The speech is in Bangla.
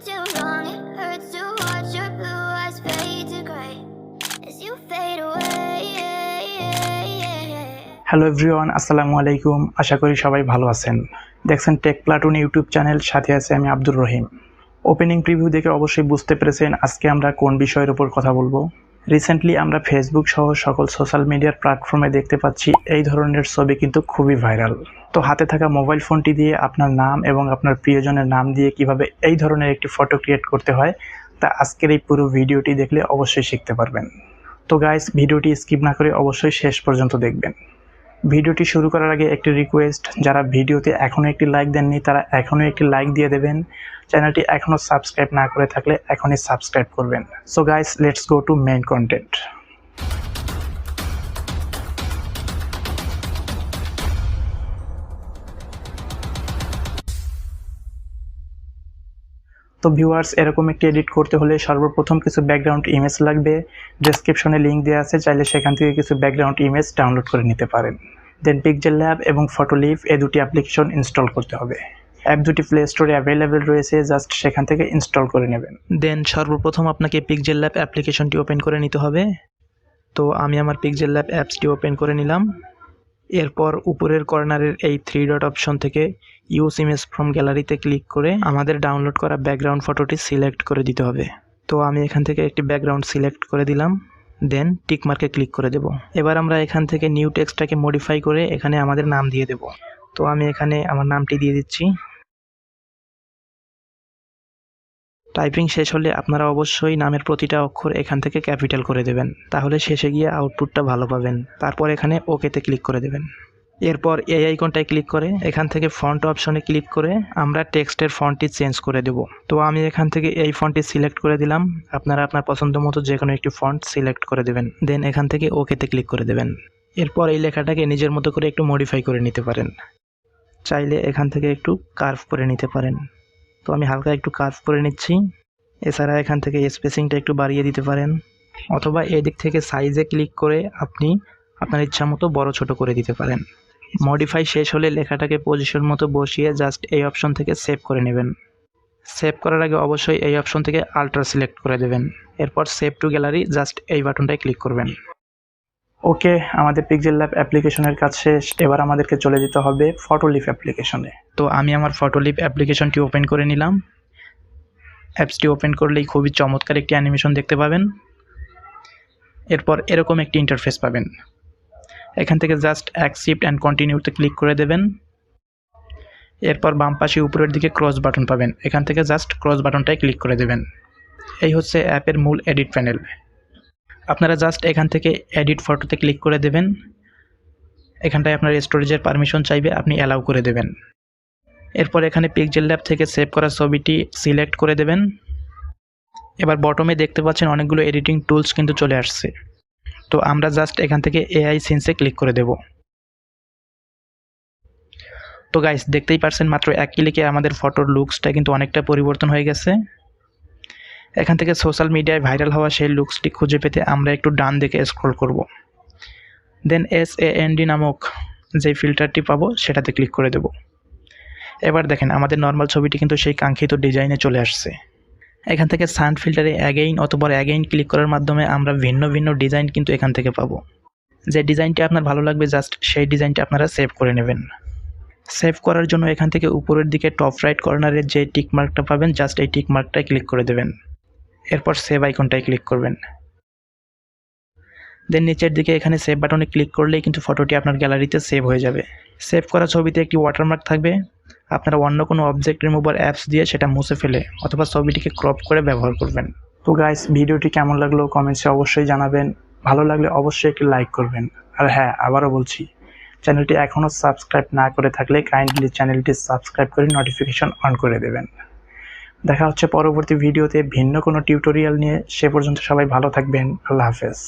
too long, it hurts to watch your blue eyes fade to gray as you fade away. Hello everyone, আসসালামু আলাইকুম। আশা করি সবাই ভালো আছেন। দেখছেন টেক প্লাটুন ইউটিউব চ্যানেল, সাথে আছে আমি আব্দুর রহিম। ওপেনিং প্রিভিউ দেখে অবশ্যই বুঝতে পেরেছেন আজকে আমরা কোন বিষয়ের উপর কথা বলবো। রিসেন্টলি আমরা ফেসবুক সহ সকল সোশ্যাল মিডিয়ার প্ল্যাটফর্মে দেখতে পাচ্ছি এই ধরনের ছবি কিন্তু খুবই ভাইরাল। তো হাতে থাকা মোবাইল ফোনটি দিয়ে আপনার নাম এবং আপনার প্রিয়জনের নাম দিয়ে কিভাবে এই ধরনের একটি ফটো ক্রিয়েট করতে হয় তা আজকের এই পুরো ভিডিওটি দেখলে অবশ্যই শিখতে পারবেন। তো গাইস, ভিডিওটি স্কিপ না করে অবশ্যই শেষ পর্যন্ত দেখবেন। ভিডিওটি শুরু করার আগে একটি রিকোয়েস্ট, যারা ভিডিওতে এখনও একটি লাইক দেননি তারা এখনও একটি লাইক দিয়ে দেবেন। চ্যানেলটি এখনও সাবস্ক্রাইব না করে থাকলে এখনই সাবস্ক্রাইব করবেন। So guys, let's go to main content. তো ভিউয়ার্স, এরকম একটি এডিট করতে হলে সর্বপ্রথম কিছু ব্যাকগ্রাউন্ড ইমেজ লাগবে। ডেসক্রিপশনে লিঙ্ক দেওয়া আছে, চাইলে সেখান থেকে কিছু ব্যাকগ্রাউন্ড ইমেজ ডাউনলোড করে নিতে পারেন। দেন Pixellab এবং Photoleap এই দুটি অ্যাপ্লিকেশন ইনস্টল করতে হবে। অ্যাপ দুটি প্লে স্টোরে অ্যাভেলেবেল রয়েছে, জাস্ট সেখান থেকে ইনস্টল করে নেবেন। দেন সর্বপ্রথম আপনাকে Pixellab অ্যাপ্লিকেশনটি ওপেন করে নিতে হবে। তো আমি আমার Pixellab অ্যাপসটি ওপেন করে নিলাম। এরপর উপরের কর্নারের এই 3 ডট অপশন থেকে ইউজ ইমেজ ফ্রম গ্যালারিতে ক্লিক করে আমাদের ডাউনলোড করা ব্যাকগ্রাউন্ড ফটোটি সিলেক্ট করে দিতে হবে। তো আমি এখান থেকে একটি ব্যাকগ্রাউন্ড সিলেক্ট করে দিলাম, দেন টিক মার্কে ক্লিক করে দেব। এবার আমরা এখান থেকে নিউ টেক্সটটাকে মডিফাই করে এখানে আমাদের নাম দিয়ে দেব। তো আমি এখানে আমার নামটি দিয়ে দিচ্ছি। টাইপিং শেষ হলে আপনারা অবশ্যই নামের প্রতিটা অক্ষর এখান থেকে ক্যাপিটাল করে দেবেন, তাহলে শেষে গিয়ে আউটপুটটা ভালো পাবেন। তারপর এখানে ওকেতে ক্লিক করে দেবেন। এরপর এই আইকনটায় ক্লিক করে এখান থেকে ফন্ট অপশনে ক্লিক করে আমরা টেক্সটের ফন্টটি চেঞ্জ করে দেব। তো আমি এখান থেকে এই ফন্টটি সিলেক্ট করে দিলাম। আপনারা আপনার পছন্দ মতো যে কোনো একটি ফন্ট সিলেক্ট করে দেবেন, দেন এখান থেকে ওকেতে ক্লিক করে দেবেন। এরপর এই লেখাটাকে নিজের মতো করে একটু মডিফাই করে নিতে পারেন। চাইলে এখান থেকে একটু কার্ভ করে নিতে পারেন। তো আমি হালকা একটু কার্ভ করে নিচ্ছি। এছাড়া এখান থেকে স্পেসিংটা একটু বাড়িয়ে দিতে পারেন, অথবা এদিক থেকে সাইজে ক্লিক করে আপনি আপনার ইচ্ছা মতো বড় ছোট করে দিতে পারেন। মডিফাই শেষ হলে লেখাটাকে পজিশন মতো বসিয়ে জাস্ট এই অপশন থেকে সেভ করে নেবেন। সেভ করার আগে অবশ্যই এই অপশন থেকে আল্ট্রা সিলেক্ট করে দেবেন। এরপর সেভ টু গ্যালারি, জাস্ট এই বাটনটায় ক্লিক করবেন। ওকে, আমাদের Pixellab অ্যাপ্লিকেশনের কাজ শেষ। এবার আমাদেরকে চলে যেতে হবে Photoleap অ্যাপ্লিকেশনে। তো আমি আমার Photoleap অ্যাপ্লিকেশনটি ওপেন করে নিলাম। অ্যাপসটি ওপেন করলেই খুবই চমৎকার একটি অ্যানিমেশন দেখতে পাবেন। এরপর এরকম একটি ইন্টারফেস পাবেন। এখান থেকে জাস্ট অ্যাকসেপ্ট অ্যান্ড কন্টিনিউতে ক্লিক করে দেবেন। এরপর বাম পাশে উপরের দিকে ক্রস বাটন পাবেন, এখান থেকে জাস্ট ক্রস বাটনটায় ক্লিক করে দেবেন। এই হচ্ছে অ্যাপের মূল এডিট প্যানেল। আপনারা জাস্ট এখান থেকে এডিট ফটোতে ক্লিক করে দেবেন। এখানটায় আপনার স্টোরেজের পারমিশন চাইবে, আপনি অ্যালাউ করে দেবেন। এরপর এখানে Pixellab থেকে সেভ করা ছবিটি সিলেক্ট করে দেবেন। এবার বটমে দেখতে পাচ্ছেন অনেকগুলো এডিটিং টুলস কিন্তু চলে আসছে। তো আমরা জাস্ট এখান থেকে AI সিনসে ক্লিক করে দেব। তো গাইস, দেখতেই পারছেন মাত্র এক ক্লিকে আমাদের ফটোর লুকসটা কিন্তু অনেকটা পরিবর্তন হয়ে গেছে। এখান থেকে সোশ্যাল মিডিয়ায় ভাইরাল হওয়া সেই লুকসটি খুঁজে পেতে আমরা একটু ডান দিকে স্ক্রল করব। দেন SAND নামক যে ফিল্টারটি পাবো সেটাতে ক্লিক করে দেব। এবার দেখেন আমাদের নর্মাল ছবিটি কিন্তু সেই কাঙ্ক্ষিত ডিজাইনে চলে আসছে। এখান থেকে সান ফিল্টারে অ্যাগেইন অথবা অ্যাগেইন ক্লিক করার মাধ্যমে আমরা ভিন্ন ভিন্ন ডিজাইন কিন্তু এখান থেকে পাবো। যে ডিজাইনটি আপনার ভালো লাগবে জাস্ট সেই ডিজাইনটি আপনারা সেভ করে নেবেন। সেভ করার জন্য এখান থেকে উপরের দিকে টপ রাইট কর্নারে যে টিক মার্কটা পাবেন, জাস্ট এই টিক মার্কটায় ক্লিক করে দেবেন। এরপর সেভ আইকনটায় ক্লিক করবেন। দেন নিচের দিকে এখানে সেভ বাটনে ক্লিক করলেই কিন্তু ফটোটি আপনার গ্যালারিতে সেভ হয়ে যাবে। সেভ করা ছবিতে একটি ওয়াটারমার্ক থাকবে। আপনারা অন্য কোনো অবজেক্ট রিমুভার অ্যাপস দিয়ে সেটা মুছে ফেলে অথবা ছবিটিকে ক্রপ করে ব্যবহার করবেন। তো গাইস, ভিডিওটি কেমন লাগলো কমেন্টসে অবশ্যই জানাবেন। ভালো লাগলে অবশ্যই একটি লাইক করবেন। আর হ্যাঁ, আবারও বলছি, চ্যানেলটি এখনও সাবস্ক্রাইব না করে থাকলে কাইন্ডলি চ্যানেলটি সাবস্ক্রাইব করে নোটিফিকেশন অন করে দেবেন। দেখা হচ্ছে পরবর্তী ভিডিওতে ভিন্ন কোনো টিউটোরিয়াল নিয়ে। সে পর্যন্ত সবাই ভালো থাকবেন। আল্লাহ হাফেজ।